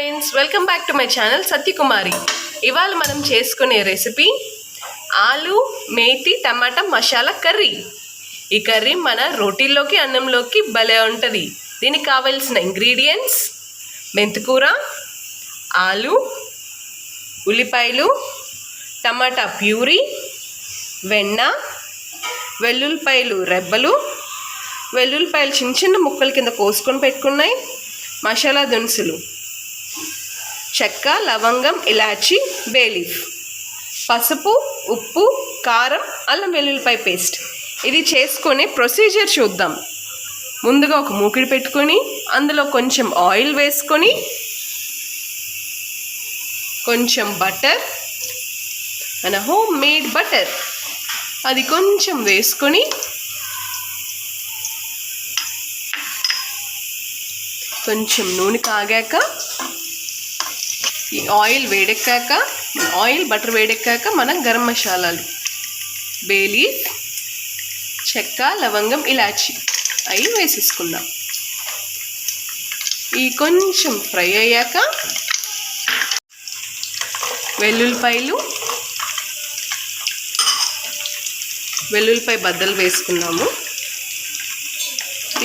Friends, welcome back to my channel Satyakumari. ఇవాళ మనం చేసుకునే రెసిపీ ఆలు మేతి టమాటా మసాలా కర్రీ. ఈ కర్రీ మన రోటీల్లోకి అన్నంలోకి భలే ఉంటుంది. దీనికి కావాల్సిన ఇంగ్రీడియంట్స్: మెంతికూర, ఆలు, ఉల్లిపాయలు, టమాటా ప్యూరీ, వెన్న, వెల్లుల్లిపాయలు రెబ్బలు, వెల్లుల్లిపాయలు చిన్న చిన్న ముక్కల కింద కోసుకొని పెట్టుకున్నాయి, మసాలా దినుసులు చెక్క, లవంగం, ఇలాచి, బే లీఫ్, పసుపు, ఉప్పు, కారం, అల్లం వెల్లుల్లిపాయ పేస్ట్. ఇది చేసుకునే ప్రొసీజర్ చూద్దాం. ముందుగా ఒక మూకిడి పెట్టుకొని అందులో కొంచెం ఆయిల్ వేసుకొని కొంచెం బటర్, మన హోమ్ మేడ్ బటర్, అది కొంచెం వేసుకొని కొంచెం నూనె కాగాక ఈ ఆయిల్ వేడెక్కాక బటర్ వేడెక్కాక మనం గరం మసాలాలు బే లీఫ్, చెక్క, లవంగం, ఇలాచి అవి వేసేసుకుందాం. ఈ కొంచెం ఫ్రై అయ్యాక వెల్లుల్లిపాయ బద్దలు వేసుకున్నాము.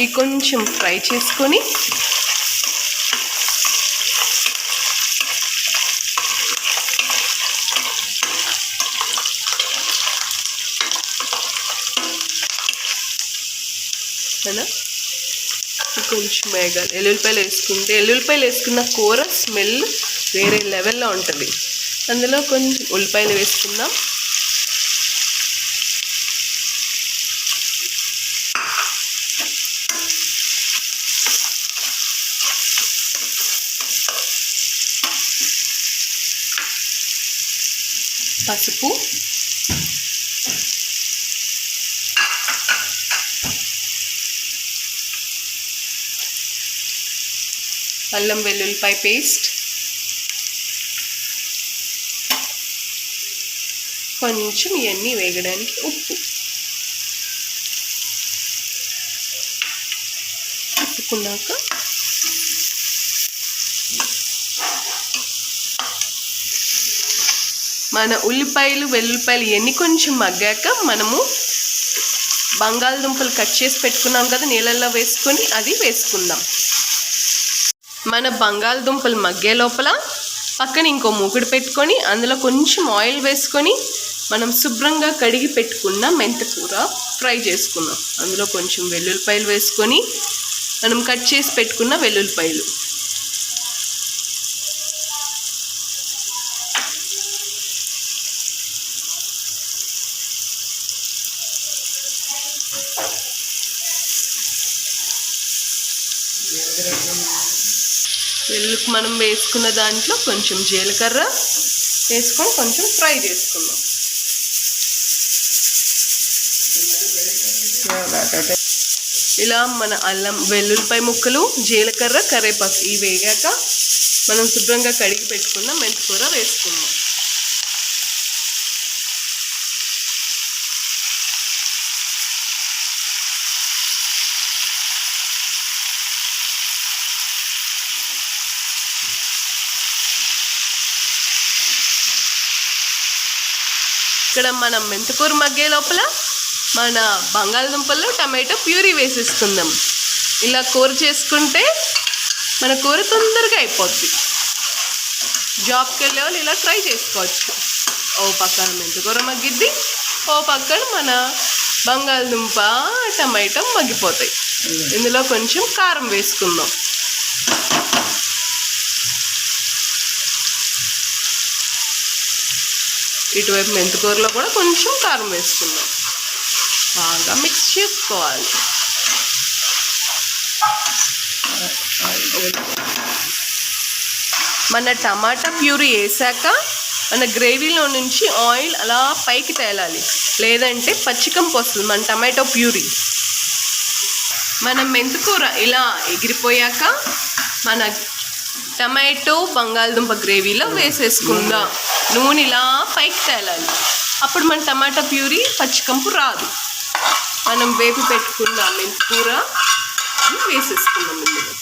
ఈ కొంచెం ఫ్రై చేసుకొని కొంచెం వేగాలి. ఎల్లుల్లిపాయలు వేసుకున్న కూర స్మెల్ వేరే లెవెల్లో ఉంటుంది. అందులో కొంచెం ఉల్లిపాయలు వేసుకుందాం. పసుపు, అల్లం వెల్లుల్లిపాయ పేస్ట్, కొంచెం ఇవన్నీ వేగడానికి ఉప్పు వేసుకున్నాక మన ఉల్లిపాయలు వెల్లుల్లిపాయలు ఇవన్నీ కొంచెం మగ్గాక మనము బంగాళదుంపలు కట్ చేసి పెట్టుకున్నాం కదా, నీళ్ళల్లో వేసుకొని అది వేసుకుందాం. మన బంగాళదుంపలు మగ్గే లోపల పక్కన ఇంకో మూకుడు పెట్టుకొని అందులో కొంచెం ఆయిల్ వేసుకొని మనం శుభ్రంగా కడిగి పెట్టుకున్న మెంతికూర ఫ్రై చేసుకుందాం. అందులో కొంచెం వెల్లుల్లిపాయలు వేసుకొని మనం కట్ చేసి పెట్టుకున్న వెల్లుల్లిపాయలు, మనం వేసుకున్న దాంట్లో కొంచెం జీలకర్ర వేసుకొని కొంచెం ఫ్రై చేసుకుందాం. ఇలా మన అల్లం వెల్లుల్లిపాయ ముక్కలు, జీలకర్ర, కరివేపాకు ఇవి వేగాక మనం శుభ్రంగా కడిగి పెట్టుకున్న మెంతికూర వేసుకుందాం. ఇక్కడ మనం మెంతికూర మగ్గే లోపల మన బంగాళదుంపల్లో టమాటో ప్యూరీ వేసేసుకుందాం. ఇలా కూర చేసుకుంటే మన కూర తొందరగా అయిపోద్ది. జాబ్కి వెళ్ళే వాళ్ళు ఇలా ట్రై చేసుకోవచ్చు. ఓ పక్కన మెంతికూర మగ్గిద్ది, ఓ పక్కన మన బంగాళదుంప టమాటో మగ్గిపోతాయి. ఇందులో కొంచెం కారం వేసుకుందాం. ఇటువైపు మెంతికూరలో కూడా కొంచెం కారం వేసుకుందాం. బాగా మిక్స్ చేసుకోవాలి. మన టమాటా ప్యూరీ వేసాక మన గ్రేవీలో నుంచి ఆయిల్ అలా పైకి తేలాలి, లేదంటే పచ్చికం పోస్తుంది మన టమాటో ప్యూరీ. మన మెంతికూర ఇలా ఎగిరిపోయాక మన టమాటో బంగాళదుంప గ్రేవీలో వేసేసుకుందాం. నూనె ఇలా పైకి తేలాలి, అప్పుడు మన టమాటా ప్యూరీ పచ్చికంపు రాదు. మనం వేపి పెట్టుకున్న మెంతికూర వేసేసుకుందాం. ఇందులో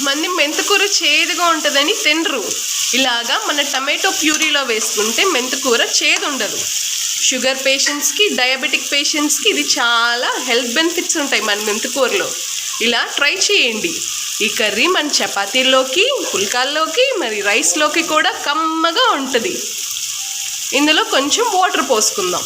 కొంతమంది మెంతికూర చేదుగా ఉంటుందని తినరు. ఇలాగా మన టమాటో ప్యూరీలో వేసుకుంటే మెంతికూర చేదు ఉండదు. షుగర్ పేషెంట్స్కి, డయాబెటిక్ పేషెంట్స్కి ఇది చాలా హెల్త్ బెనిఫిట్స్ ఉంటాయి మన మెంతికూరలో. ఇలా ట్రై చేయండి. ఈ కర్రీ మన చపాతీల్లోకి, పుల్కాల్లోకి, మరి రైస్లోకి కూడా కమ్మగా ఉంటుంది. ఇందులో కొంచెం వాటర్ పోసుకుందాం.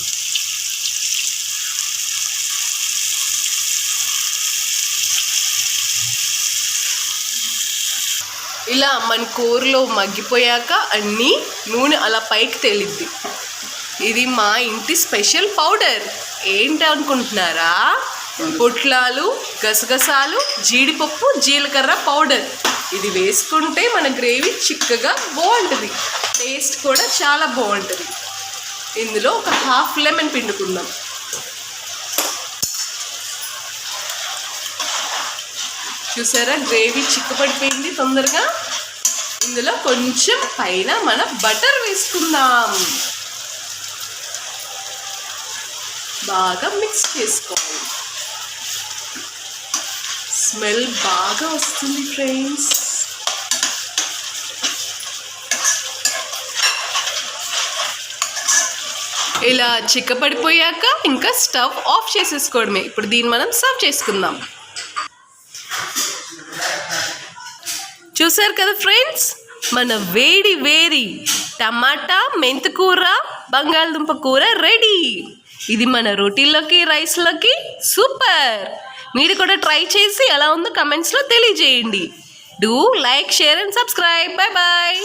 ఇలా మన కూరలో మగ్గిపోయాక అన్నీ నూనె అలా పైకి తేలిద్ది. ఇది మా ఇంటి స్పెషల్ పౌడర్. ఏంటి అనుకుంటున్నారా? పొట్లాలు, గసగసాలు, జీడిపప్పు, జీలకర్ర పౌడర్. ఇది వేసుకుంటే మన గ్రేవీ చిక్కగా బాగుంటుంది. టేస్ట్ కూడా చాలా బాగుంటుంది. ఇందులో ఒక హాఫ్ లెమన్ పిండుకుందాం. చూసారా, గ్రేవీ చిక్కపడిపోయింది తొందరగా. ఇందులో కొంచెం పైన మన బటర్ వేసుకుందాం. బాగా మిక్స్ చేసుకోవాలి. స్మెల్ బాగా వస్తుంది ఫ్రెండ్స్. ఇలా చిక్కపడిపోయాక ఇంకా స్టవ్ ఆఫ్ చేసేసుకోవడమే. ఇప్పుడు దీన్ని మనం సర్వ్ చేసుకుందాం. చూసారు కదా ఫ్రెండ్స్, మన వేడి వేడి టమాటా మెంతికూర బంగాళదుంప కూర రెడీ. ఇది మన రోటీల్లోకి, రైస్లోకి సూపర్. మీరు కూడా ట్రై చేసి ఎలా ఉందో కమెంట్స్లో తెలియజేయండి. Do like, share and subscribe. Bye bye.